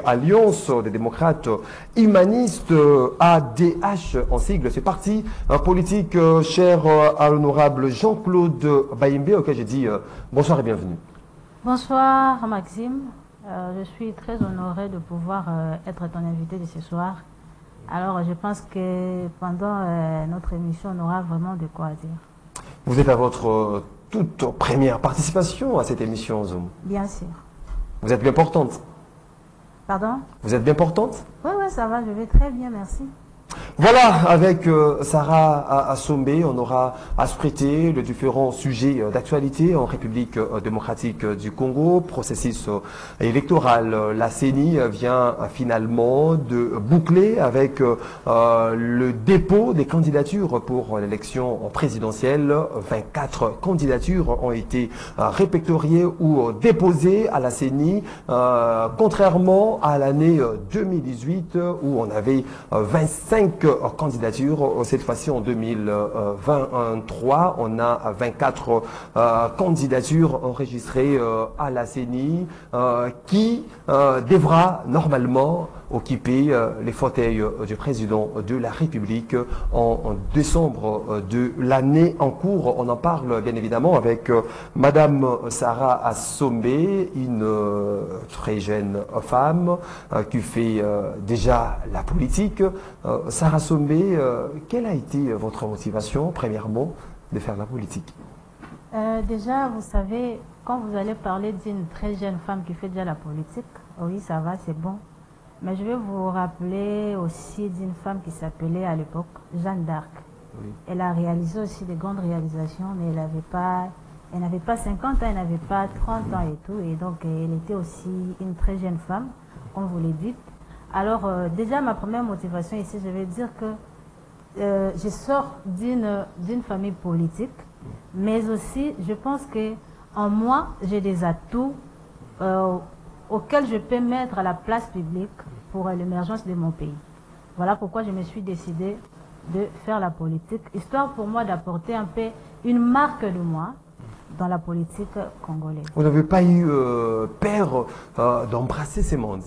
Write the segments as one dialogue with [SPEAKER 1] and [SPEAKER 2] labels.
[SPEAKER 1] Alliance des démocrates humanistes, ADH en sigle, c'est parti politique cher à l'honorable Jean-Claude Bayembe, auquel j'ai dit bonsoir et bienvenue.
[SPEAKER 2] Bonsoir Maxime, je suis très honoré de pouvoir être ton invité de ce soir. Alors je pense que pendant notre émission on aura vraiment de quoi dire.
[SPEAKER 1] Vous êtes à votre toute première participation à cette émission Zoom.
[SPEAKER 2] Bien sûr.
[SPEAKER 1] Vous êtes bien portante.
[SPEAKER 2] Pardon?
[SPEAKER 1] Vous êtes bien portante?
[SPEAKER 2] Oui, ça va, je vais très bien, merci.
[SPEAKER 1] Voilà, avec Sarah Assombe, on aura scruté les différents sujets d'actualité en République démocratique du Congo, processus électoral. La CENI vient finalement de boucler avec le dépôt des candidatures pour l'élection présidentielle. 24 candidatures ont été répertoriées ou déposées à la CENI, contrairement à l'année 2018 où on avait 25 candidatures. Cette fois-ci, en 2023, on a 24 candidatures enregistrées à la CENI qui devra normalement occuper les fauteuils du président de la République en décembre de l'année en cours. On en parle bien évidemment avec Madame Sarah Assombe, une très jeune femme qui fait déjà la politique. Sarah Assombe, quelle a été votre motivation, premièrement, de faire la politique?
[SPEAKER 2] Déjà, vous savez, quand vous allez parler d'une très jeune femme qui fait déjà la politique, oui, ça va, c'est bon. Mais je vais vous rappeler aussi d'une femme qui s'appelait à l'époque Jeanne d'Arc. Oui. Elle a réalisé aussi des grandes réalisations, mais elle n'avait pas 50 ans, elle n'avait pas 30 ans et tout. Et donc, elle était aussi une très jeune femme, comme vous l'avez dit. Alors, déjà, ma première motivation ici, je vais dire que je sors d'une famille politique, mais aussi, je pense que en moi, j'ai des atouts auxquels je peux mettre à la place publique pour l'émergence de mon pays. Voilà pourquoi je me suis décidée de faire la politique, histoire pour moi d'apporter un peu une marque de moi dans la politique congolaise.
[SPEAKER 1] Vous n'avez pas eu peur d'embrasser ces mondes?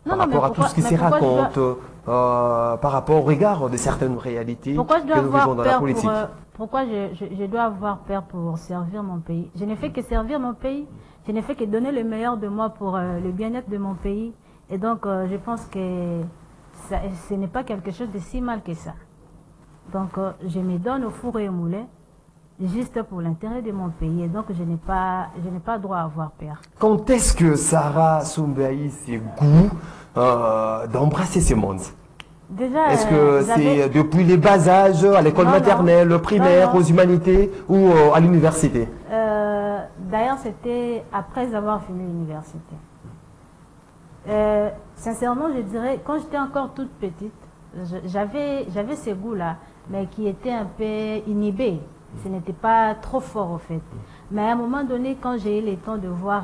[SPEAKER 2] Non,
[SPEAKER 1] par rapport à tout ce qui se raconte, par rapport au regard de certaines réalités que nous vivons dans la politique.
[SPEAKER 2] Pourquoi je dois avoir peur pour servir mon pays? Je ne fais que servir mon pays, je ne fais que donner le meilleur de moi pour le bien-être de mon pays. Et donc, je pense que ce n'est pas quelque chose de si mal que ça. Donc, je me donne au four et au moulin, juste pour l'intérêt de mon pays. Et donc, je n'ai pas droit à avoir peur.
[SPEAKER 1] Quand est-ce que Sarah Assombe a eu ses goûts d'embrasser ces mondes?
[SPEAKER 2] Déjà,
[SPEAKER 1] est-ce que c'est depuis les bas âges, à l'école maternelle, primaire, aux humanités ou à l'université?
[SPEAKER 2] D'ailleurs, c'était après avoir fini l'université. Sincèrement, je dirais, quand j'étais encore toute petite, j'avais ces goûts-là, mais qui étaient un peu inhibés. Ce n'était pas trop fort, au fait. Mais à un moment donné, quand j'ai eu le temps de voir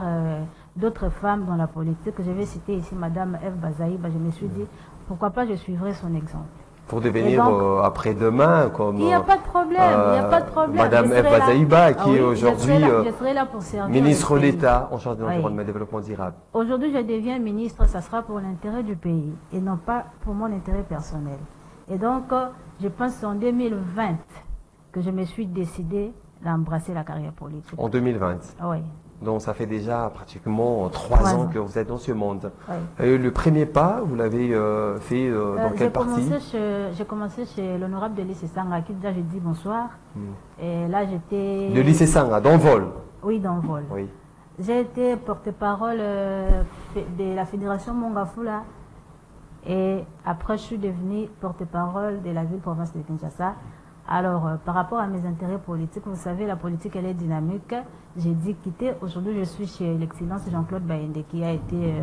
[SPEAKER 2] d'autres femmes dans la politique, je vais citer ici Madame Eve Bazaïba, je me suis dit, pourquoi pas je suivrai son exemple.
[SPEAKER 1] Pour devenir après-demain, comme
[SPEAKER 2] il n'y a pas de problème, il n'y a pas de problème.
[SPEAKER 1] Madame Eve Bazaïba, qui est aujourd'hui ministre d'État en charge de l'environnement et du développement durable.
[SPEAKER 2] Aujourd'hui, je deviens ministre, ça sera pour l'intérêt du pays et non pas pour mon intérêt personnel. Et donc, je pense en 2020 que je me suis décidé d'embrasser la carrière politique.
[SPEAKER 1] En 2020?
[SPEAKER 2] Oui.
[SPEAKER 1] Donc ça fait déjà pratiquement 3 ans que vous êtes dans ce monde.
[SPEAKER 2] Oui.
[SPEAKER 1] Le premier pas, vous l'avez fait dans quelle partie?
[SPEAKER 2] J'ai commencé chez l'honorable de lycée Sanga, à qui déjà j'ai dit bonsoir. Et là j'étais...
[SPEAKER 1] De lycée Sanga, dans Vol?
[SPEAKER 2] Oui, dans Vol.
[SPEAKER 1] Oui.
[SPEAKER 2] J'ai été porte-parole de la fédération Mongafula. Et après je suis devenue porte-parole de la ville-province de Kinshasa. Alors, par rapport à mes intérêts politiques, vous savez, la politique, elle est dynamique. J'ai dit quitter. Aujourd'hui, je suis chez l'excellence Jean-Claude Bayembe, qui a été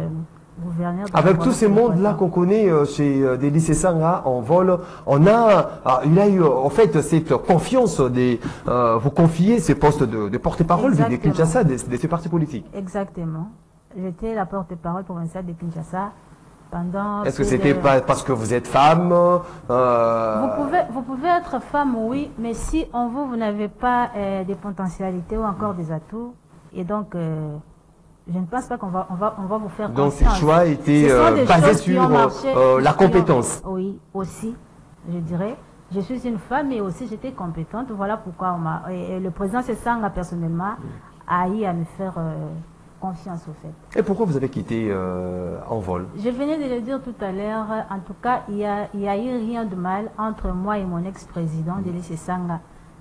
[SPEAKER 2] gouverneur...
[SPEAKER 1] Avec tous ces mondes-là qu'on connaît chez des lycées Sanga en Vol, il a eu, en fait, cette confiance vous confiez ces postes de porte-parole de Kinshasa, de ces partis politiques.
[SPEAKER 2] Exactement. J'étais la porte-parole provinciale de Kinshasa.
[SPEAKER 1] Est-ce que c'était pas parce que vous êtes femme?
[SPEAKER 2] Vous pouvez être femme, oui, mais si en vous, vous n'avez pas des potentialités ou encore des atouts, et donc je ne pense pas qu'on va vous faire
[SPEAKER 1] donc
[SPEAKER 2] confiance.
[SPEAKER 1] ces choix étaient basés sur la compétence.
[SPEAKER 2] Oui, aussi, je dirais. Je suis une femme et aussi j'étais compétente. Voilà pourquoi le président Sesanga personnellement a eu à me faire confiance au fait.
[SPEAKER 1] Et pourquoi vous avez quitté en vol?
[SPEAKER 2] Je venais de le dire tout à l'heure. En tout cas, il y a eu rien de mal entre moi et mon ex-président Délé Sesanga,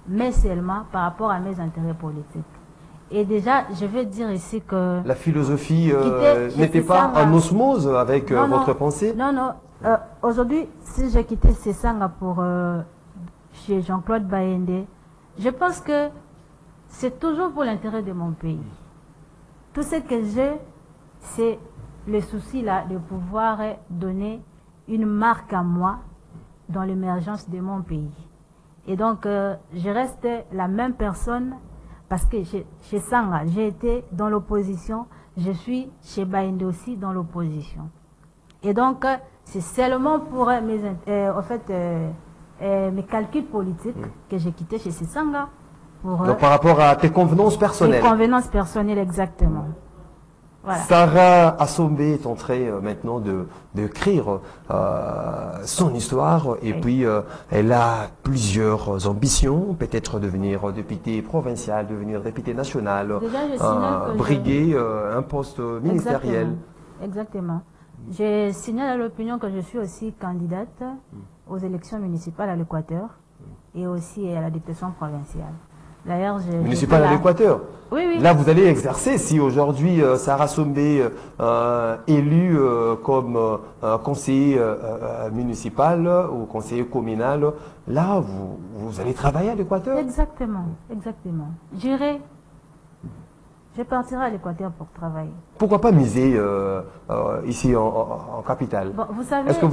[SPEAKER 2] mais seulement par rapport à mes intérêts politiques. Et déjà, je veux dire ici que...
[SPEAKER 1] La philosophie n'était pas en osmose avec votre pensée?
[SPEAKER 2] Non, non. Aujourd'hui, si j'ai quitté Sesanga pour chez Jean-Claude Baïndé, je pense que c'est toujours pour l'intérêt de mon pays. Tout ce que j'ai, c'est le souci là de pouvoir donner une marque à moi dans l'émergence de mon pays. Et donc, je reste la même personne parce que chez Sanga, j'ai été dans l'opposition, je suis chez Baïndé aussi dans l'opposition. Et donc, c'est seulement pour mes calculs politiques que j'ai quitté chez Sesanga.
[SPEAKER 1] Donc par rapport à tes convenances personnelles.
[SPEAKER 2] Mes convenances personnelles, exactement. Voilà.
[SPEAKER 1] Sarah Assombe est en train maintenant d'écrire son histoire et puis elle a plusieurs ambitions, peut-être devenir députée provinciale, devenir députée nationale, briguer un poste ministériel.
[SPEAKER 2] Exactement. Je signale à l'opinion que je suis aussi candidate aux élections municipales à l'Équateur et aussi à la députation provinciale. D'ailleurs,
[SPEAKER 1] municipale à l'Équateur.
[SPEAKER 2] Oui, oui.
[SPEAKER 1] Là, vous allez exercer si aujourd'hui Sarah Assombe élue comme conseiller municipal ou conseiller communal. Là, vous allez travailler à l'Équateur.
[SPEAKER 2] Exactement, exactement. Je partirai à l'Équateur pour travailler.
[SPEAKER 1] Pourquoi pas miser ici en capitale?
[SPEAKER 2] Bon, vous savez,
[SPEAKER 1] est-ce que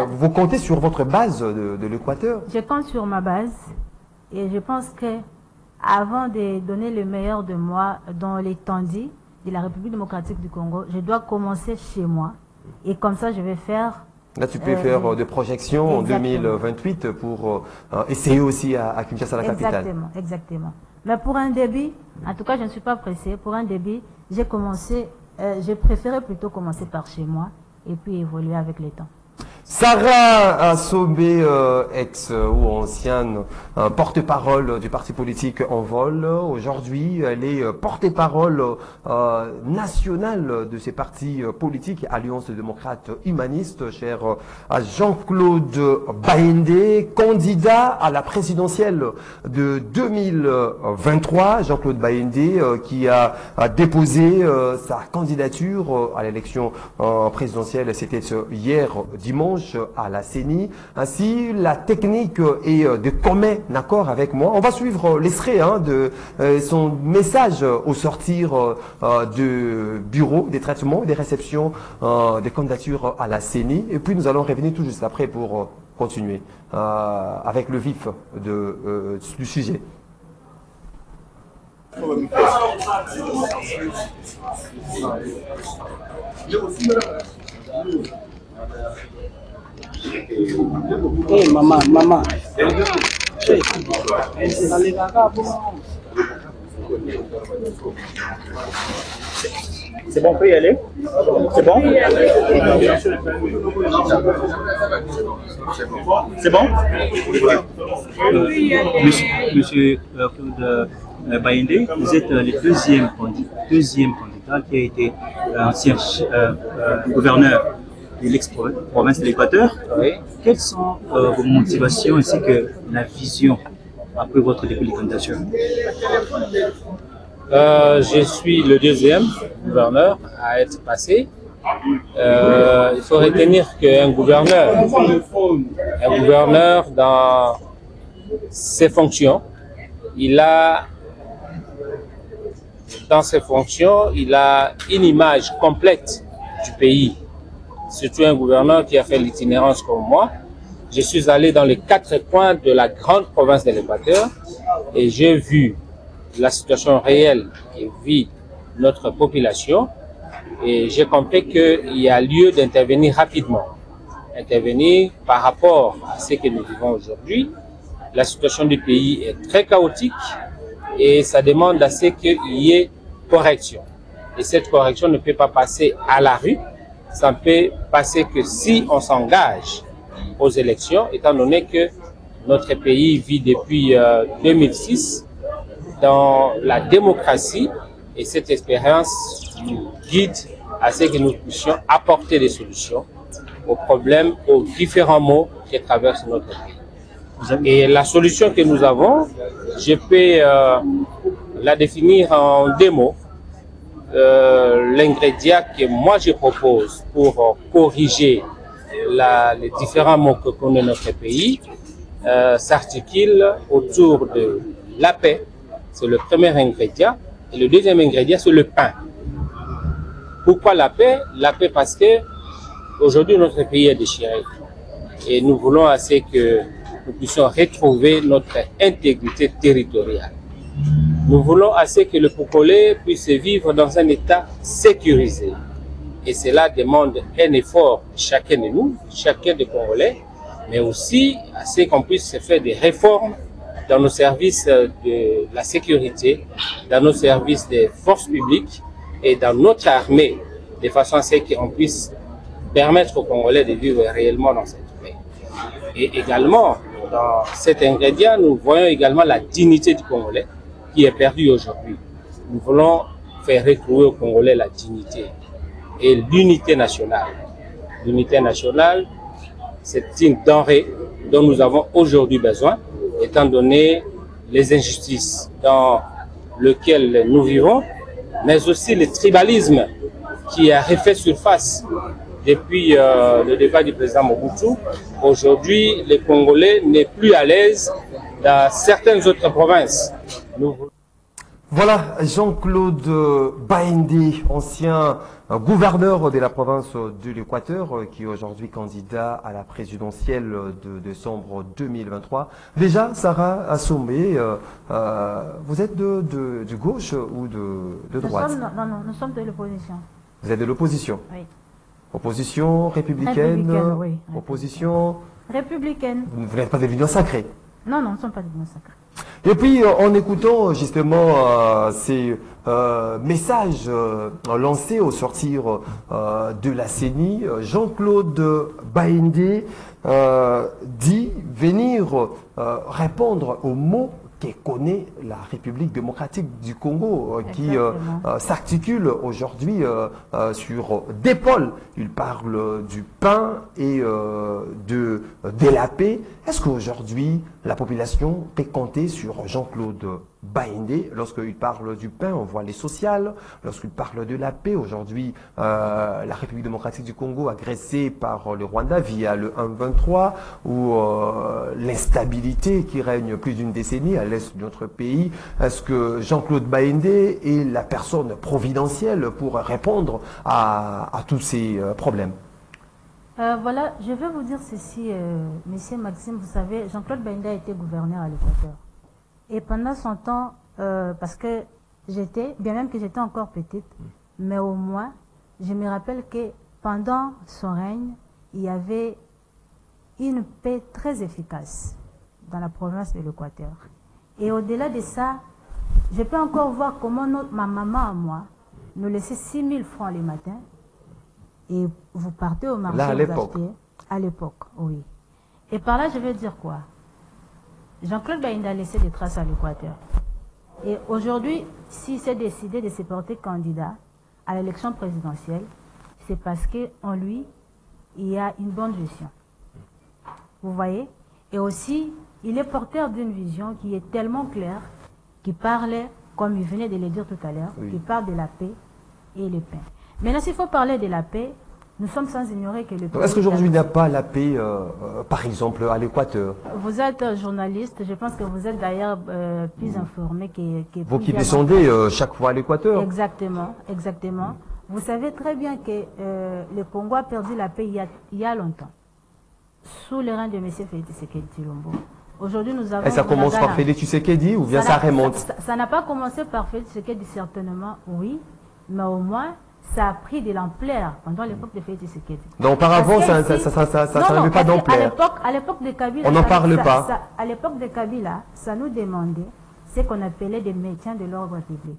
[SPEAKER 1] vous comptez sur votre base de l'Équateur?
[SPEAKER 2] Je compte sur ma base et je pense que avant de donner le meilleur de moi dans l'étendue de la République démocratique du Congo, je dois commencer chez moi. Et comme ça, je vais faire...
[SPEAKER 1] Là, tu peux faire des projections en 2028 pour essayer aussi à Kinshasa, la capitale.
[SPEAKER 2] Exactement, exactement. Mais pour un début, en tout cas, je ne suis pas pressée. Pour un début, j'ai préféré plutôt commencer par chez moi et puis évoluer avec le temps.
[SPEAKER 1] Sarah Assombe, ex ou ancienne porte-parole du parti politique En Vol. Aujourd'hui, elle est porte-parole nationale de ces partis politiques, Alliance démocrate humaniste, cher à Jean-Claude Baïndé, candidat à la présidentielle de 2023. Jean-Claude Baïndé qui a déposé sa candidature à l'élection présidentielle, c'était hier dimanche à la CENI. Ainsi, la technique est de commun accord avec moi. On va suivre l'extrait de son message au sortir du bureau des traitements, des réceptions des candidatures à la CENI. Et puis nous allons revenir tout juste après pour continuer avec le vif du sujet.
[SPEAKER 3] Hey, maman. C'est bon, on peut y aller? C'est bon? C'est bon?
[SPEAKER 4] Monsieur Claude Baïndé, vous êtes le deuxième candidat qui a été ancien gouverneur de l'ex-province de l'Équateur.
[SPEAKER 3] Oui.
[SPEAKER 4] Quelles sont vos motivations ainsi que la vision après votre début de candidature?
[SPEAKER 3] Je suis le deuxième gouverneur à être passé. Il faut retenir qu'un gouverneur dans ses fonctions, dans ses fonctions, il a une image complète du pays. Surtout un gouverneur qui a fait l'itinérance comme moi. Je suis allé dans les 4 coins de la grande province de l'Équateur et j'ai vu la situation réelle que vit notre population et j'ai compris qu'il y a lieu d'intervenir rapidement. Intervenir par rapport à ce que nous vivons aujourd'hui. La situation du pays est très chaotique et ça demande à ce qu'il y ait correction. Et cette correction ne peut pas passer à la rue. Ça ne peut passer que si on s'engage aux élections, étant donné que notre pays vit depuis 2006 dans la démocratie et cette expérience nous guide à ce que nous puissions apporter des solutions aux problèmes, aux différents maux qui traversent notre pays. Et la solution que nous avons, je peux la définir en deux mots. L'ingrédient que moi je propose pour corriger les différents maux que connaît notre pays s'articule autour de la paix, c'est le premier ingrédient, et le deuxième ingrédient c'est le pain. Pourquoi la paix? La paix parce que aujourd'hui notre pays est déchiré et nous voulons assez que nous puissions retrouver notre intégrité territoriale. Nous voulons assez que le Congolais puisse vivre dans un état sécurisé. Et cela demande un effort de chacun de nous, chacun des Congolais, mais aussi assez qu'on puisse faire des réformes dans nos services de la sécurité, dans nos services des forces publiques et dans notre armée, de façon à ce qu'on puisse permettre aux Congolais de vivre réellement dans cette paix. Et également, dans cet ingrédient, nous voyons également la dignité du Congolais qui est perdue aujourd'hui. Nous voulons faire retrouver aux Congolais la dignité et l'unité nationale. L'unité nationale, c'est une denrée dont nous avons aujourd'hui besoin, étant donné les injustices dans lesquelles nous vivons, mais aussi le tribalisme qui a refait surface depuis le départ du président Mobutu. Aujourd'hui, les Congolais n'est plus à l'aise dans certaines autres provinces.
[SPEAKER 1] Voilà, Jean-Claude Baindé, ancien gouverneur de la province de l'Équateur, qui est aujourd'hui candidat à la présidentielle de décembre 2023. Déjà, Sarah Assoumbé, vous êtes de gauche ou de droite?
[SPEAKER 2] Nous sommes de l'opposition.
[SPEAKER 1] Vous êtes de l'opposition?
[SPEAKER 2] Oui.
[SPEAKER 1] Opposition républicaine,
[SPEAKER 2] oui.
[SPEAKER 1] Opposition
[SPEAKER 2] Républicaine.
[SPEAKER 1] Vous n'êtes pas de l'Union sacrée?
[SPEAKER 2] Non, nous ne sommes pas de l'Union sacrée.
[SPEAKER 1] Et puis, en écoutant justement ces messages lancés au sortir de la CENI, Jean-Claude Baindé dit venir répondre aux mots que connaît la République démocratique du Congo, qui s'articule aujourd'hui sur des pôles. Il parle du pain et de la paix. Est-ce qu'aujourd'hui, la population peut compter sur Jean-Claude Baindé? Lorsqu'il parle du pain, on voit les sociales. Lorsqu'il parle de la paix, aujourd'hui, la République démocratique du Congo, agressée par le Rwanda via le 1-23, ou l'instabilité qui règne plus d'une décennie à l'est de notre pays. Est-ce que Jean-Claude Baindé est la personne providentielle pour répondre à tous ces problèmes?
[SPEAKER 2] Voilà, je vais vous dire ceci, Monsieur Maxime, vous savez, Jean-Claude Baindé a été gouverneur à l'Équateur. Et pendant son temps, parce que bien même que j'étais encore petite, mais au moins, je me rappelle que pendant son règne, il y avait une paix très efficace dans la province de l'Équateur. Et au-delà de ça, je peux encore voir comment ma maman à moi nous laissait 6 000 francs les matins. Et vous partez au marché,
[SPEAKER 1] là, à l'époque.
[SPEAKER 2] À l'époque, oui. Et par là, je veux dire quoi? Jean-Claude Baindé a laissé des traces à l'Équateur. Et aujourd'hui, s'il s'est décidé de se porter candidat à l'élection présidentielle, c'est parce qu'en lui, il y a une bonne gestion. Vous voyez? Et aussi, il est porteur d'une vision qui est tellement claire, qui parlait, comme il venait de le dire tout à l'heure, qui parle de la paix et le pain. Maintenant, s'il faut parler de la paix, nous sommes sans ignorer que le pays...
[SPEAKER 1] Est-ce qu'aujourd'hui il n'y a pas la paix, par exemple, à l'Équateur?
[SPEAKER 2] Vous êtes journaliste, je pense que vous êtes d'ailleurs plus informé que
[SPEAKER 1] vous qui descendez chaque fois à l'Équateur.
[SPEAKER 2] Exactement, exactement. Vous savez très bien que le Congo a perdu la paix il y a longtemps, sous le règne de M. Félix Tshisekedi Tshilombo. Aujourd'hui, nous avons...
[SPEAKER 1] Et ça commence par Félix Tshisekedi ou bien ça remonte?
[SPEAKER 2] Ça n'a pas commencé par Félix Tshisekedi, certainement, oui, mais au moins... ça a pris de l'ampleur pendant l'époque de Félix Tshisekedi.
[SPEAKER 1] Donc auparavant, ça n'avait pas d'ampleur.
[SPEAKER 2] À l'époque de Kabila,
[SPEAKER 1] on n'en parle pas.
[SPEAKER 2] À l'époque de Kabila, ça nous demandait ce qu'on appelait des maintien de l'ordre public.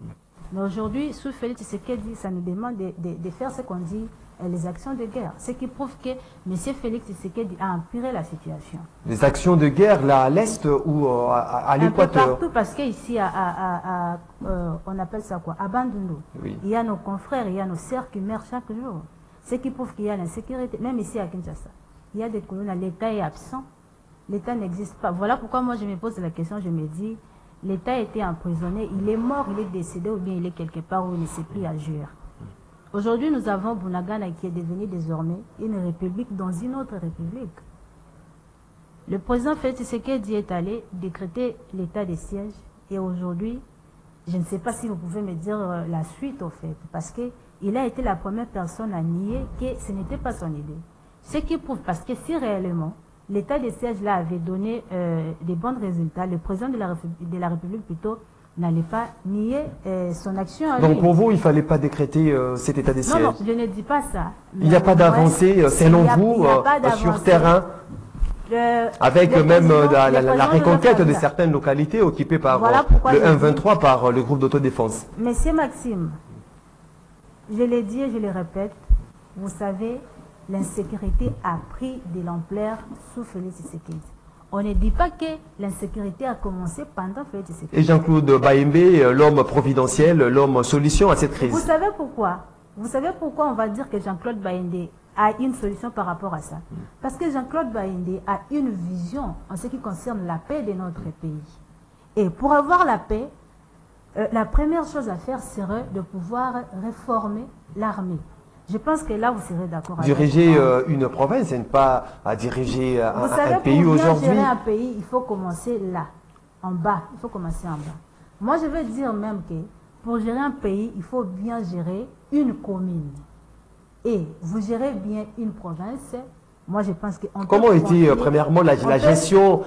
[SPEAKER 2] Mais aujourd'hui, sous Félix Tshisekedi, ça nous demande de faire ce qu'on dit, les actions de guerre. Ce qui prouve que M. Félix Tshisekedi a empiré la situation.
[SPEAKER 1] Les actions de guerre, là, à l'Est ou à l'Équateur?
[SPEAKER 2] Partout, parce qu'ici, on appelle ça quoi? À Bandundu.
[SPEAKER 1] Oui.
[SPEAKER 2] Il y a nos confrères, il y a nos sœurs qui meurent chaque jour. Ce qui prouve qu'il y a l'insécurité. Même ici à Kinshasa, il y a des colonnes, l'État est absent. L'État n'existe pas. Voilà pourquoi moi je me pose la question, je me dis, l'État a été emprisonné, il est mort, il est décédé ou bien il est quelque part où il ne sait plus agir. Aujourd'hui, nous avons Bunagana qui est devenu désormais une république dans une autre république. Le président Félix Tshisekedi est allé décréter l'état de siège et aujourd'hui, je ne sais pas si vous pouvez me dire la suite au fait, parce qu'il a été la première personne à nier que ce n'était pas son idée. Ce qui prouve, parce que si réellement l'état de siège là avait donné des bons résultats, le président de la République plutôt n'allait pas nier son action à lui.
[SPEAKER 1] Donc pour vous, il ne fallait pas décréter cet état de siège?
[SPEAKER 2] Non, je ne dis pas ça.
[SPEAKER 1] Il n'y a pas d'avancée, selon vous, sur terrain, avec même la reconquête de certaines localités occupées par le 1-23, par le groupe d'autodéfense.
[SPEAKER 2] Monsieur Maxime, je l'ai dit et je le répète, vous savez, l'insécurité a pris de l'ampleur sous Félix Tshisekedi. On ne dit pas que l'insécurité a commencé pendant Félix Tshisekedi.
[SPEAKER 1] Et Jean-Claude Baïmbé, l'homme providentiel, l'homme solution à cette crise.
[SPEAKER 2] Vous savez pourquoi? Vous savez pourquoi on va dire que Jean-Claude Baïmbé a une solution par rapport à ça? Parce que Jean-Claude Baïmbé a une vision en ce qui concerne la paix de notre pays. Et pour avoir la paix, la première chose à faire serait de pouvoir réformer l'armée. Je pense que là, vous serez d'accord avec moi.
[SPEAKER 1] Diriger une province et ne pas diriger un pays aujourd'hui.
[SPEAKER 2] Pour gérer un pays, il faut commencer là, en bas. Il faut commencer en bas. Moi, je veux dire même que pour gérer un pays, il faut bien gérer une commune. Et vous gérez bien une province. Moi, je pense que...
[SPEAKER 1] Comment était premièrement la gestion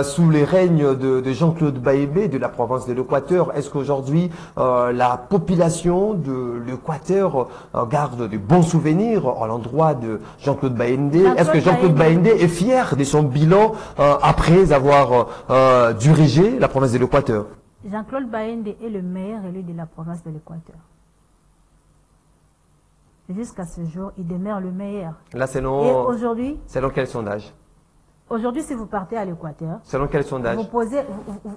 [SPEAKER 1] sous les règnes de Jean-Claude Baïmbé de la province de l'Équateur? Est-ce qu'aujourd'hui, la population de l'Équateur garde de bons souvenirs à l'endroit de Jean-Claude Baïmbé? Est-ce que Jean-Claude Baïmbé est fier de son bilan après avoir dirigé la province de l'Équateur?
[SPEAKER 2] Jean-Claude Baïmbé est le meilleur élu de la province de l'Équateur. Jusqu'à ce jour, il demeure le meilleur.
[SPEAKER 1] Là,
[SPEAKER 2] et aujourd'hui,
[SPEAKER 1] selon quel sondage?
[SPEAKER 2] Aujourd'hui, si vous partez à l'Équateur,
[SPEAKER 1] selon quel sondage?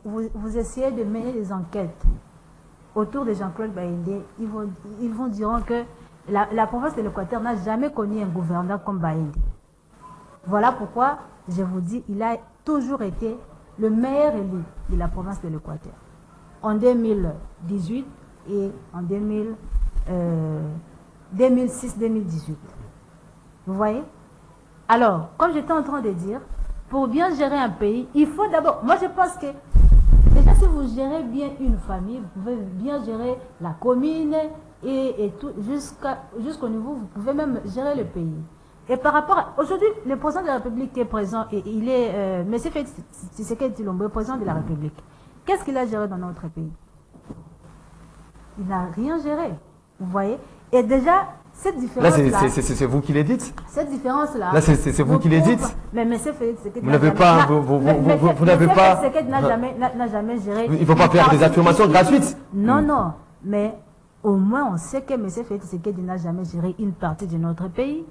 [SPEAKER 2] Vous essayez de mener des enquêtes autour de Jean-Claude Baïmbé. Ils vont dire que la province de l'Équateur n'a jamais connu un gouverneur comme Baïmbé. Voilà pourquoi, je vous dis, il a toujours été le meilleur élu de la province de l'Équateur. En 2018 et en 2006-2018. Vous voyez? Alors, comme j'étais en train de dire, pour bien gérer un pays, il faut d'abord... Moi, je pense que déjà, si vous gérez bien une famille, vous pouvez bien gérer la commune et tout, jusqu'au niveau, vous pouvez même gérer le pays. Et par rapport à... Aujourd'hui, le président de la République qui est présent, et il est... M. Félix Tshisekedi Tshilombo, président de la République. Qu'est-ce qu'il a géré dans notre pays? Il n'a rien géré. Vous voyez? Et déjà, cette différence-là...
[SPEAKER 1] Là, c'est vous qui les dites?
[SPEAKER 2] Cette différence-là...
[SPEAKER 1] Là, c'est vous qui les dites?
[SPEAKER 2] Mais M. Félix Tshisekedi...
[SPEAKER 1] Vous n'avez pas... Vous n'avez pas...
[SPEAKER 2] M. Tshisekedi n'a jamais géré...
[SPEAKER 1] Il ne faut pas faire des affirmations gratuites.
[SPEAKER 2] Non, non. Mais au moins, on sait que M. Félix Tshisekedi n'a jamais géré une partie de notre pays.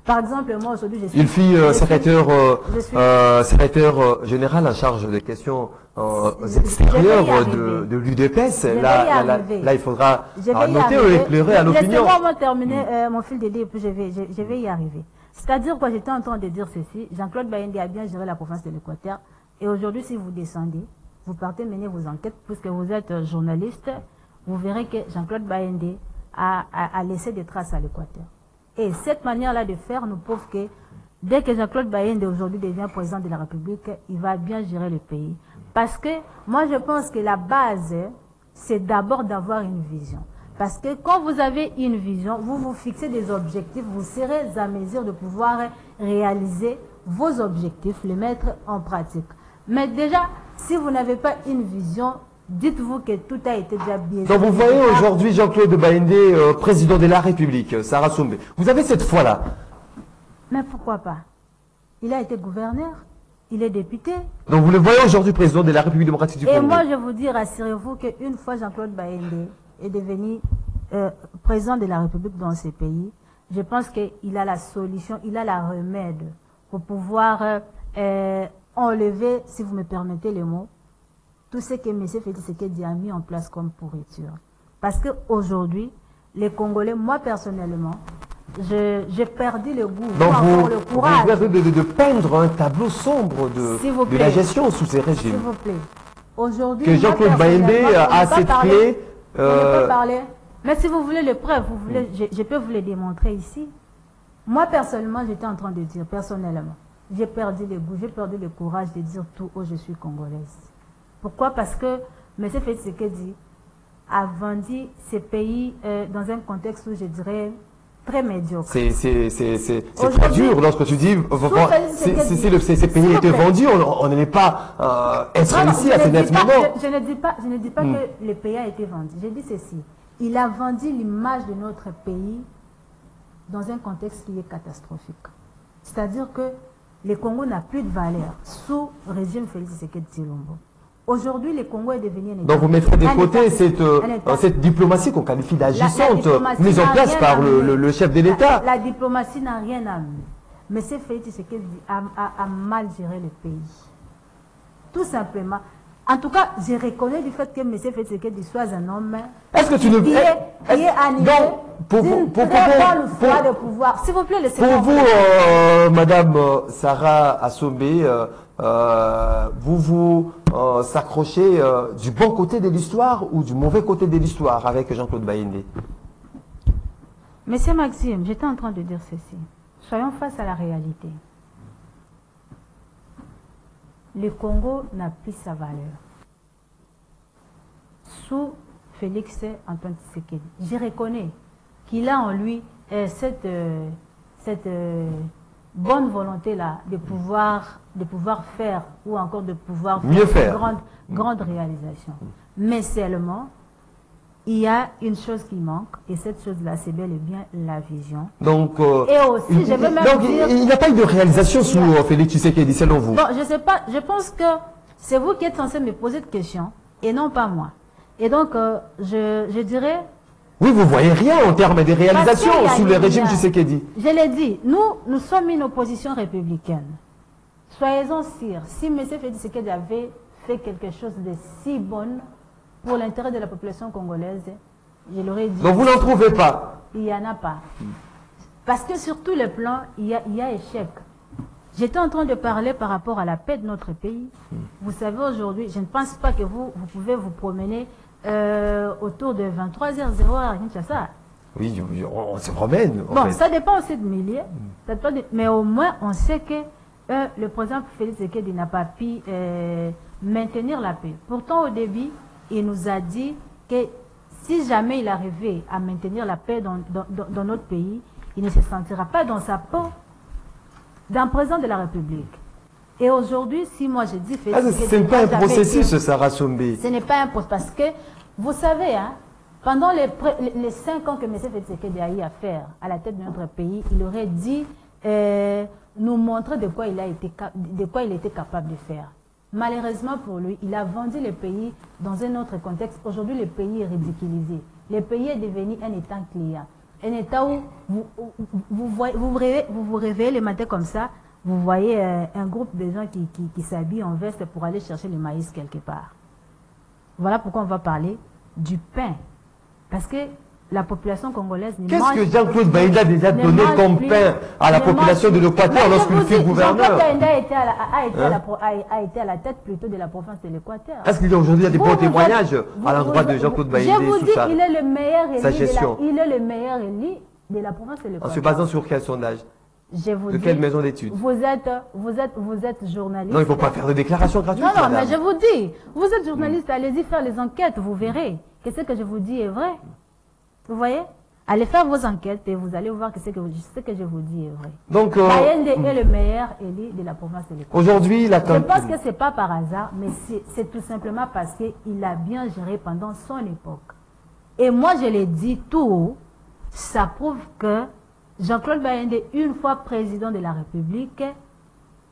[SPEAKER 2] Par exemple, moi, aujourd'hui, je suis...
[SPEAKER 1] Il fut secrétaire général en charge des questions extérieures de l'UDPS. Là, il faudra noter ou éclairer à l'opinion.
[SPEAKER 2] Laissez-moi terminer mon fil d'idée et puis je vais y arriver. C'est-à-dire que j'étais en train de dire ceci. Jean-Claude Baïmbé a bien géré la province de l'Équateur. Et aujourd'hui, si vous descendez, vous partez mener vos enquêtes, puisque vous êtes journaliste, vous verrez que Jean-Claude Baïmbé a laissé des traces à l'Équateur. Et cette manière-là de faire nous prouve que dès que Jean-Claude Baïmbé aujourd'hui devient président de la République, il va bien gérer le pays. Parce que moi je pense que la base, c'est d'abord d'avoir une vision. Parce que quand vous avez une vision, vous vous fixez des objectifs, vous serez à mesure de pouvoir réaliser vos objectifs, les mettre en pratique. Mais déjà, si vous n'avez pas une vision, dites-vous que tout a été déjà bien.
[SPEAKER 1] Donc vous voyez aujourd'hui Jean-Claude Baïmbé, président de la République, Sarah Soumbé. Vous avez cette foi-là?
[SPEAKER 2] Mais pourquoi pas? Il a été gouverneur, il est député.
[SPEAKER 1] Donc vous le voyez aujourd'hui président de la République démocratique du Congo.
[SPEAKER 2] Et moi je vous dis, rassurez-vous qu'une fois Jean-Claude Baïmbé est devenu président de la République dans ces pays, je pense qu'il a la solution, il a la remède pour pouvoir enlever, si vous me permettez le mot, tout ce que M. Félix Tshisekedi a mis en place comme pourriture. Parce qu'aujourd'hui, les Congolais, moi personnellement, j'ai perdu le goût,
[SPEAKER 1] donc
[SPEAKER 2] le courage.
[SPEAKER 1] Vous avez de peindre un tableau sombre de la gestion sous ces régimes.
[SPEAKER 2] S'il vous plaît. Aujourd'hui,
[SPEAKER 1] que Jean-Claude Bayendé a cette clé.
[SPEAKER 2] On ne peut parler. Mais si vous voulez les preuves, je peux vous les démontrer ici. Moi, personnellement, j'étais en train de dire, personnellement, j'ai perdu le goût, j'ai perdu le courage de dire tout haut, je suis congolaise. Pourquoi? Parce que M. Félix Tshisekedi a vendu ces pays dans un contexte où je dirais très médiocre.
[SPEAKER 1] C'est très dur lorsque tu dis si ces pays étaient vendus, on n'allait pas être ici à ce net moment.
[SPEAKER 2] Je ne dis pas que le pays a été vendu. Je dis ceci. Il a vendu l'image de notre pays dans un contexte qui est catastrophique. C'est-à-dire que le Congo n'a plus de valeur sous le régime Félix Tshisekedi Tshilombo. Aujourd'hui, le Congo est devenu un État.
[SPEAKER 1] Donc vous mettrez de côté cette diplomatie qu'on qualifie d'agissante, mise en place par le chef de l'État.
[SPEAKER 2] La diplomatie n'a rien amené. Mais c'est Félix Tshisekedi a mal géré le pays. Tout simplement. En tout cas, je reconnais du fait que M. Félix Tshisekedi soit un homme
[SPEAKER 1] qui
[SPEAKER 2] est animé d'une très bonne foi de pouvoir. S'il vous plaît, laissez-moi.
[SPEAKER 1] Pour vous, Madame Sarah Assombe, vous vous s'accrochez du bon côté de l'histoire ou du mauvais côté de l'histoire avec Jean-Claude Bayendé?
[SPEAKER 2] Monsieur Maxime, j'étais en train de dire ceci. Soyons face à la réalité. Le Congo n'a plus sa valeur. Sous Félix Antoine Tshisekedi, je reconnais qu'il a en lui cette bonne volonté-là de pouvoir faire ou encore de pouvoir faire une grande réalisation. Mais seulement, il y a une chose qui manque, et cette chose-là, c'est bel et bien la vision.
[SPEAKER 1] Donc,
[SPEAKER 2] et aussi, je veux même dire...
[SPEAKER 1] Il n'y a pas eu de réalisation sous Félix Tshisekedi, selon vous?
[SPEAKER 2] Bon, je ne sais pas, je pense que c'est vous qui êtes censé me poser de questions, et non pas moi. Et donc, je dirais...
[SPEAKER 1] Oui, vous ne voyez rien en termes de réalisation sous le régime Tshisekedi.
[SPEAKER 2] Je l'ai dit, nous sommes une opposition républicaine. Soyez-en sûrs, si M. Félix Tshisekedi avait fait quelque chose de si bon pour l'intérêt de la population congolaise, je l'aurais dit.
[SPEAKER 1] Donc vous n'en trouvez pas?
[SPEAKER 2] Il n'y en a pas. Parce que sur tous les plans, il y a échec. J'étais en train de parler par rapport à la paix de notre pays. Vous savez, aujourd'hui, je ne pense pas que vous pouvez vous promener autour de 23h00 à Kinshasa.
[SPEAKER 1] Oui, on se promène.
[SPEAKER 2] Bon, ça dépend aussi de milliers. Mais au moins, on sait que le président Félix Tshisekedi n'a pas pu maintenir la paix. Pourtant, au début, il nous a dit que si jamais il arrivait à maintenir la paix dans notre pays, il ne se sentira pas dans sa peau d'un président de la République. Et aujourd'hui, si moi je dis...
[SPEAKER 1] ce n'est pas un processus, Sarah Assombe.
[SPEAKER 2] Ce n'est pas un processus, parce que, vous savez, hein, pendant les 5 ans que M. Félix Tshisekedi a eu à faire à la tête de notre pays, il aurait dit nous montrer de quoi il était capable de faire. Malheureusement pour lui, il a vendu le pays dans un autre contexte. Aujourd'hui, le pays est ridiculisé. Le pays est devenu un État client. Un État où vous vous réveillez le matin comme ça, vous voyez un groupe de gens qui s'habillent en veste pour aller chercher le maïs quelque part. Voilà pourquoi on va parler du pain. Parce que la population congolaise ne mange...
[SPEAKER 1] Qu'est-ce que Jean-Claude Bayendé a déjà donné comme pain à la population de l'Équateur lorsqu'il fut gouverneur?
[SPEAKER 2] Jean-Claude Bayendé a été à la tête plutôt de la province de l'Équateur.
[SPEAKER 1] Est-ce qu'il y a aujourd'hui des bons témoignages à l'endroit de Jean-Claude Bayendé?
[SPEAKER 2] Je vous dis, il est le meilleur élu
[SPEAKER 1] gestion.
[SPEAKER 2] Il est le meilleur élu de la province de l'Équateur.
[SPEAKER 1] En se basant sur quel sondage? De quelle maison d'études?
[SPEAKER 2] Vous êtes journaliste.
[SPEAKER 1] Non, il ne faut pas faire de déclaration gratuite.
[SPEAKER 2] Non,
[SPEAKER 1] madame.
[SPEAKER 2] mais je vous dis, vous êtes journaliste, allez-y faire les enquêtes, vous verrez que ce que je vous dis est vrai. Vous voyez? Allez faire vos enquêtes et vous allez voir que ce que je vous dis est vrai.
[SPEAKER 1] Donc,
[SPEAKER 2] Bayendé est le meilleur élu de la province de l'Équateur.
[SPEAKER 1] Aujourd'hui,
[SPEAKER 2] je pense que ce n'est pas par hasard, mais c'est tout simplement parce qu'il a bien géré pendant son époque. Et moi, je l'ai dit tout haut, ça prouve que Jean-Claude Bayendé, une fois président de la République,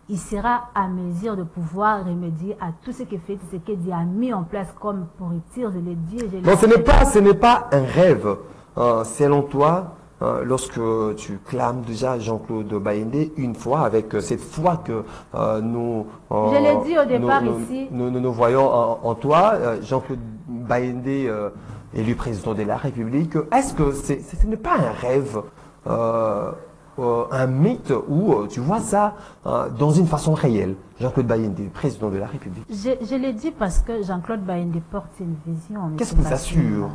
[SPEAKER 2] il sera à mesure de pouvoir remédier à tout ce que Félix Tshisekedi a mis en place comme pourriture, je l'ai dit.
[SPEAKER 1] Non, ce n'est pas un rêve. Selon toi, lorsque tu clames déjà Jean-Claude Baïndé, une fois, avec cette foi que nous...
[SPEAKER 2] je l'ai dit au départ ici.
[SPEAKER 1] Nous voyons en toi, Jean-Claude Baïndé, élu président de la République, est-ce que ce n'est pas un rêve un mythe où tu vois ça dans une façon réelle? Jean-Claude Baïndé, président de la République.
[SPEAKER 2] Je l'ai dit parce que Jean-Claude Baïndé porte une vision.
[SPEAKER 1] Qu'est-ce qui vous assure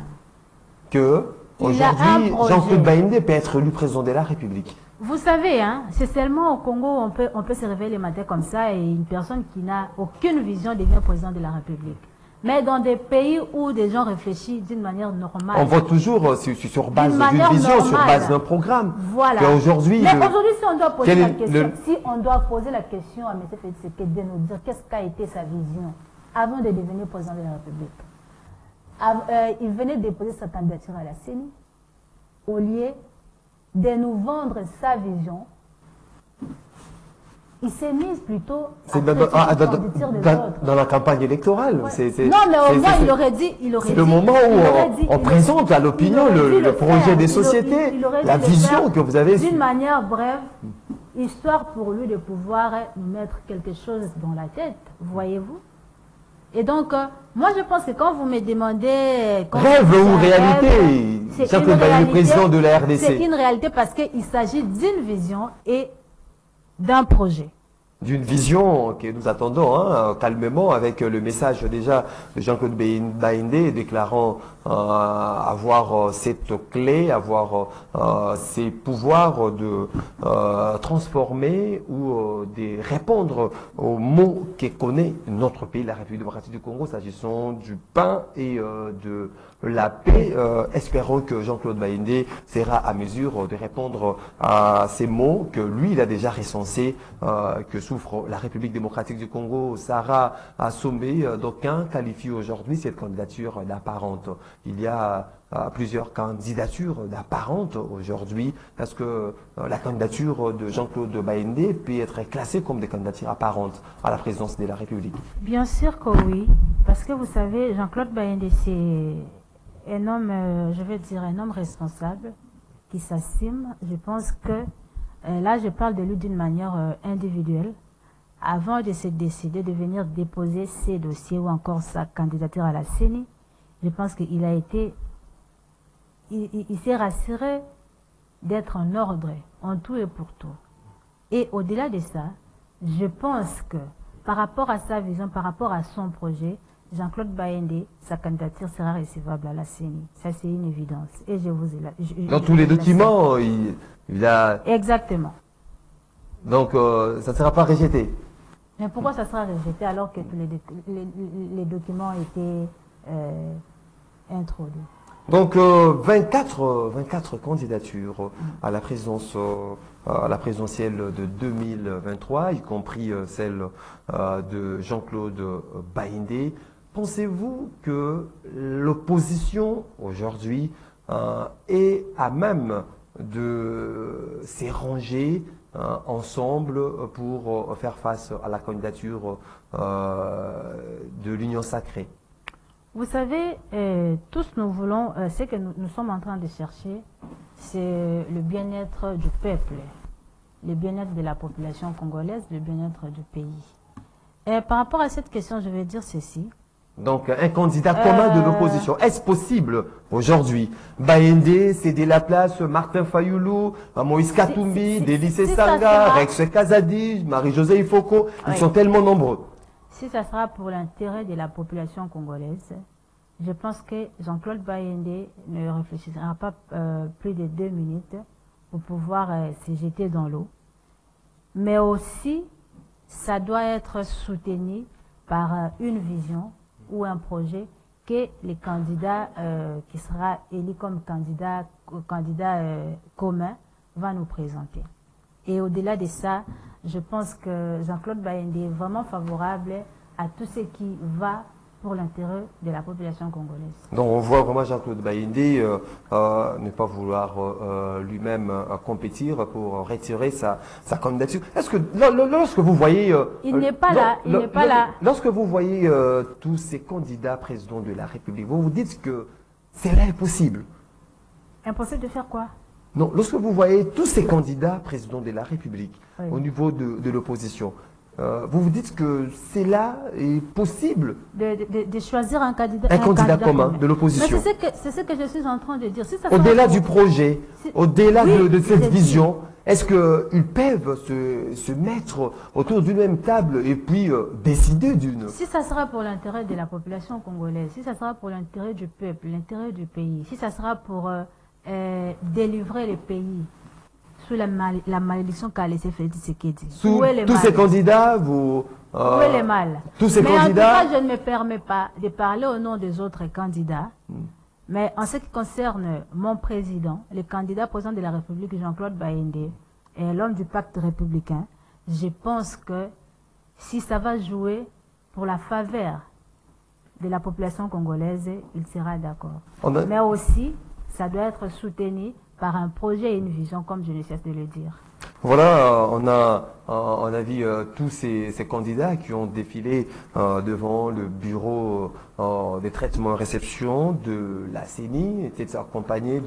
[SPEAKER 1] que aujourd'hui Jean-Claude Baïndé peut être élu président de la République?
[SPEAKER 2] Vous savez, hein, c'est seulement au Congo on peut se réveiller le matin comme ça et une personne qui n'a aucune vision devient président de la République. Mais dans des pays où des gens réfléchissent d'une manière normale.
[SPEAKER 1] On vote toujours sur base d'une vision, normale, sur base d'un programme.
[SPEAKER 2] Voilà.
[SPEAKER 1] Mais
[SPEAKER 2] aujourd'hui, si on doit poser la question, si on doit poser la question à M. Félix Tshisekedi de nous dire qu'est-ce qu'a été sa vision avant de devenir président de la République. Il venait de déposer sa candidature à la CENI. Au lieu de nous vendre sa vision, il s'est mis plutôt
[SPEAKER 1] dans la campagne électorale.
[SPEAKER 2] Ouais. Non, mais au moins, il aurait dit...
[SPEAKER 1] C'est le moment où on présente à l'opinion le projet des sociétés, la vision que vous avez.
[SPEAKER 2] D'une manière brève, histoire pour lui de pouvoir nous mettre quelque chose dans la tête, voyez-vous. Et donc, moi je pense que quand vous me demandez...
[SPEAKER 1] Rêve ou réalité? Jean-Claude Baïndé, président de la RDC.
[SPEAKER 2] C'est une réalité parce qu'il s'agit d'une vision et d'un projet.
[SPEAKER 1] D'une vision que nous attendons calmement, avec le message déjà de Jean-Claude Baïndé déclarant avoir cette clé, avoir ces pouvoirs de transformer ou de répondre aux mots que connaît notre pays, la République démocratique du Congo, s'agissant du pain et de la paix. Espérons que Jean-Claude Baïndé sera à mesure de répondre à ces mots que lui, il a déjà recensés, que souffre la République démocratique du Congo. Sarah Assoumbé, d'aucuns qualifient aujourd'hui cette candidature d'apparente. Il y a plusieurs candidatures d'apparente aujourd'hui, parce que la candidature de Jean-Claude Baïndé peut être classée comme des candidatures apparentes à la présidence de la République.
[SPEAKER 2] Bien sûr que oui, parce que vous savez, Jean-Claude Baïndé, c'est un homme, je vais dire, un homme responsable, qui s'estime. Je pense que, là je parle de lui d'une manière individuelle, avant de se décider de venir déposer ses dossiers ou encore sa candidature à la CENI, je pense qu'il a été, il s'est rassuré d'être en ordre, en tout et pour tout. Et au-delà de ça, je pense que par rapport à sa vision, par rapport à son projet, Jean-Claude Baïndé, sa candidature sera recevable à la CENI. Ça, c'est une évidence. Et je vous ai
[SPEAKER 1] dans tous les documents, il a...
[SPEAKER 2] Exactement.
[SPEAKER 1] Donc, ça ne sera pas rejeté.
[SPEAKER 2] Mais pourquoi ça sera rejeté alors que tous les documents étaient introduits?
[SPEAKER 1] Donc 24 candidatures à la présidence, à la présidentielle de 2023, y compris celle de Jean-Claude Baïndé. Pensez-vous que l'opposition aujourd'hui est à même de s'arranger ensemble pour faire face à la candidature de l'Union sacrée?
[SPEAKER 2] Vous savez, tous nous voulons, ce que nous sommes en train de chercher, c'est le bien-être du peuple, le bien-être de la population congolaise, le bien-être du pays. Et par rapport à cette question, je vais dire ceci.
[SPEAKER 1] Donc, un candidat commun de l'opposition. Est-ce possible aujourd'hui? Baïndé, céder la place, Martin Fayoulou, Moïse Katumbi, Délice Sanga, Rex Kazadi, Marie-Josée Ifoko, ils sont tellement nombreux.
[SPEAKER 2] Si ça sera pour l'intérêt de la population congolaise, je pense que Jean-Claude Baïndé ne réfléchira pas plus de 2 minutes pour pouvoir se jeter dans l'eau. Mais aussi, ça doit être soutenu par une vision ou un projet que les candidats qui sera élu comme candidat commun va nous présenter. Et au-delà de ça, je pense que Jean-Claude Baïndé est vraiment favorable à tout ce qui va pour l'intérêt de la population congolaise.
[SPEAKER 1] Donc on voit vraiment Jean-Claude Bayindé ne pas vouloir lui-même compétir pour retirer sa candidature. Est-ce que lorsque vous voyez...
[SPEAKER 2] il n'est pas là, il n'est pas là.
[SPEAKER 1] Lorsque vous voyez tous ces candidats présidents de la République, vous vous dites que c'est là impossible.
[SPEAKER 2] Impossible de faire quoi?
[SPEAKER 1] Non, lorsque vous voyez tous ces candidats présidents de la République
[SPEAKER 2] Oui.
[SPEAKER 1] au niveau de l'opposition, vous vous dites que c'est là est possible
[SPEAKER 2] De choisir un candidat,
[SPEAKER 1] un candidat commun de l'opposition.
[SPEAKER 2] Mais c'est ce que je suis en train de dire. Si ça
[SPEAKER 1] Au-delà
[SPEAKER 2] sera
[SPEAKER 1] du projet,
[SPEAKER 2] si-
[SPEAKER 1] au-delà
[SPEAKER 2] Oui,
[SPEAKER 1] de cette
[SPEAKER 2] c'est
[SPEAKER 1] vision, est-ce qu'ils peuvent se mettre autour d'une même table et puis décider d'une...
[SPEAKER 2] Si ça sera pour l'intérêt de la population congolaise, si ça sera pour l'intérêt du peuple, l'intérêt du pays, si ça sera pour délivrer le pays sous la malédiction qu'a laissé Félix Tshisekedi.
[SPEAKER 1] Sous
[SPEAKER 2] Où est le
[SPEAKER 1] tous
[SPEAKER 2] mal?
[SPEAKER 1] ces candidats, vous...
[SPEAKER 2] Où est le mal?
[SPEAKER 1] tous ces
[SPEAKER 2] Mais
[SPEAKER 1] candidats...
[SPEAKER 2] en tout cas, je ne me permets pas de parler au nom des autres candidats. Mais en ce qui concerne mon président, le candidat président de la République, Jean-Claude Bayindé, et l'homme du pacte républicain, je pense que si ça va jouer pour la faveur de la population congolaise, il sera d'accord. Mais aussi, ça doit être soutenu par un projet et une vision, comme je ne cesse de le dire.
[SPEAKER 1] Voilà, on a vu tous ces candidats qui ont défilé devant le bureau des traitements et réception de la CENI, étaient accompagnés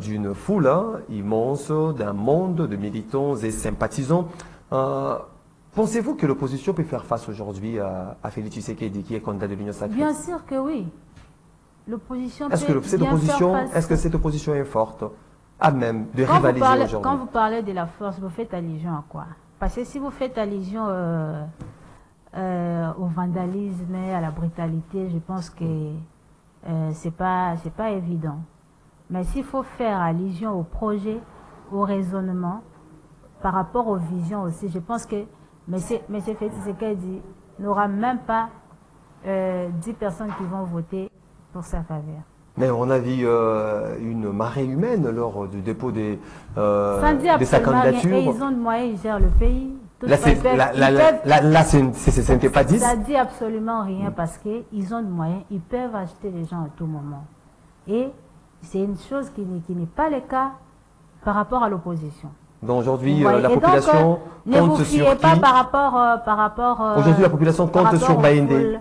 [SPEAKER 1] d'une foule immense, d'un monde de militants et sympathisants. Pensez-vous que l'opposition peut faire face aujourd'hui à Félix Tshisekedi, qui est candidat de l'Union sacrée?
[SPEAKER 2] Bien sûr que oui. L'opposition peut
[SPEAKER 1] Est-ce que cette opposition est forte, à même de rivaliser aujourd'hui?
[SPEAKER 2] Quand vous parlez de la force, vous faites allusion à quoi? Parce que si vous faites allusion au vandalisme, à la brutalité, je pense que c'est pas évident. Mais s'il faut faire allusion au projet, au raisonnement, par rapport aux visions aussi, je pense que M. Félix Tshisekedi n'aura même pas 10 personnes qui vont voter pour sa faveur.
[SPEAKER 1] Mais on a vu une marée humaine lors du dépôt de sa candidature.
[SPEAKER 2] Et ils ont de moyens, ils gèrent le pays.
[SPEAKER 1] Là, ce n'était pas 10.
[SPEAKER 2] Ça dit absolument rien parce qu'ils ont de moyens, ils peuvent acheter les gens à tout moment. Et c'est une chose qui n'est pas le cas par rapport à l'opposition.
[SPEAKER 1] Donc aujourd'hui, la population compte sur qui?
[SPEAKER 2] Ne vous fiez pas par rapport...
[SPEAKER 1] Aujourd'hui, la population compte sur Bayindé.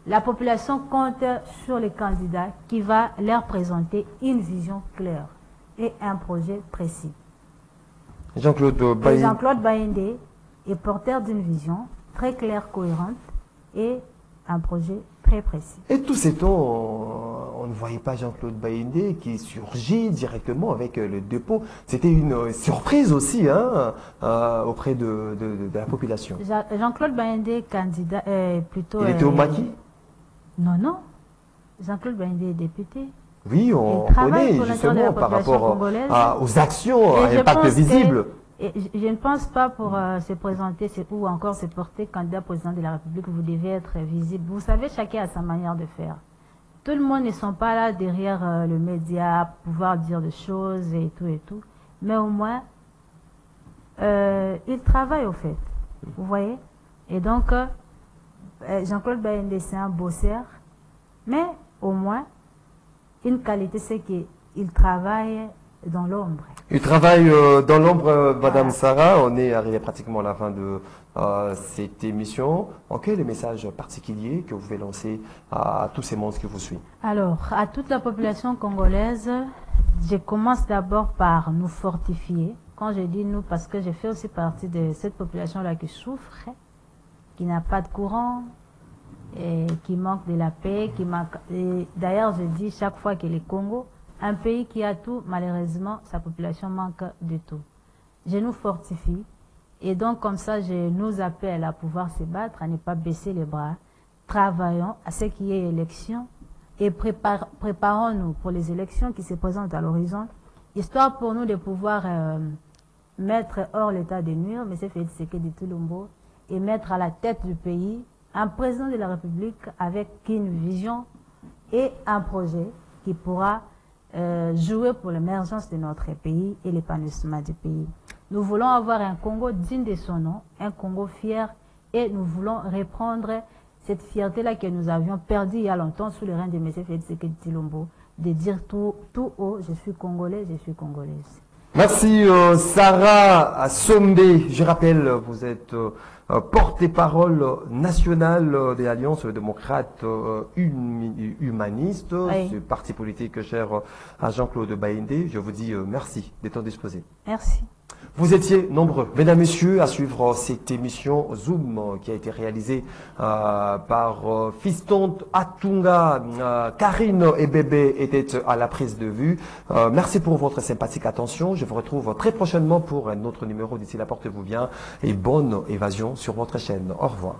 [SPEAKER 2] La population compte sur les candidats qui va leur présenter une vision claire et un projet précis.
[SPEAKER 1] Jean-Claude
[SPEAKER 2] Bayindé est porteur d'une vision très claire, cohérente et un projet très précis.
[SPEAKER 1] Et tout ces temps, on ne voyait pas Jean-Claude Bayindé qui surgit directement avec le dépôt. C'était une surprise aussi auprès de la population.
[SPEAKER 2] Jean-Claude Bayindé, candidat, plutôt...
[SPEAKER 1] Il était au maquis?
[SPEAKER 2] Non. Jean-Claude Bayindé est député.
[SPEAKER 1] Oui, on connaît justement par rapport aux actions à impact visible.
[SPEAKER 2] Je ne pense pas pour se présenter ou encore se porter candidat président de la République, vous devez être visible. Vous savez, chacun a sa manière de faire. Tout le monde ne sont pas là derrière le média, pouvoir dire des choses et tout. Mais au moins, ils travaillent au fait. Vous voyez? Et donc, Jean-Claude Bayindé, c'est un bosseur. Mais au moins, une qualité, c'est qu'il travaille dans l'ombre.
[SPEAKER 1] Il travaille dans l'ombre, Madame Sarah. On est arrivé pratiquement à la fin de cette émission. En quel message particulier que vous pouvez lancer à tous ces mondes qui vous suivent?
[SPEAKER 2] Alors, à toute la population congolaise, je commence d'abord par nous fortifier. Quand je dis nous, parce que je fais aussi partie de cette population-là qui souffre, qui n'a pas de courant, et qui manque de la paix, qui manque... D'ailleurs, je dis chaque fois que le Congo, un pays qui a tout, malheureusement, sa population manque de tout. Je nous fortifie et donc comme ça, je nous appelle à pouvoir se battre, à ne pas baisser les bras. Travaillons à ce qui est élection et préparons-nous pour les élections qui se présentent à l'horizon, histoire pour nous de pouvoir mettre hors l'état de nuire, M. Félix Tshisekedi Tshilombo, et mettre à la tête du pays un président de la République avec une vision et un projet qui pourra jouer pour l'émergence de notre pays et l'épanouissement du pays. Nous voulons avoir un Congo digne de son nom, un Congo fier, et nous voulons reprendre cette fierté-là que nous avions perdue il y a longtemps sous le règne de M. Félix Tshisekedi Tshilombo, de dire tout haut, je suis congolais, je suis congolaise.
[SPEAKER 1] Merci Sarah Sombe. Je rappelle, vous êtes porte-parole nationale de l'Alliance démocrate humaniste,
[SPEAKER 2] Oui.
[SPEAKER 1] ce parti politique cher à Jean-Claude Baïndé. Je vous dis merci d'être disposé.
[SPEAKER 2] Merci.
[SPEAKER 1] Vous étiez nombreux, mesdames, messieurs, à suivre cette émission Zoom qui a été réalisée par Fiston Atunga. Karine et Bébé étaient à la prise de vue. Merci pour votre sympathique attention. Je vous retrouve très prochainement pour un autre numéro. D'ici là, portez-vous bien et bonne évasion sur votre chaîne. Au revoir.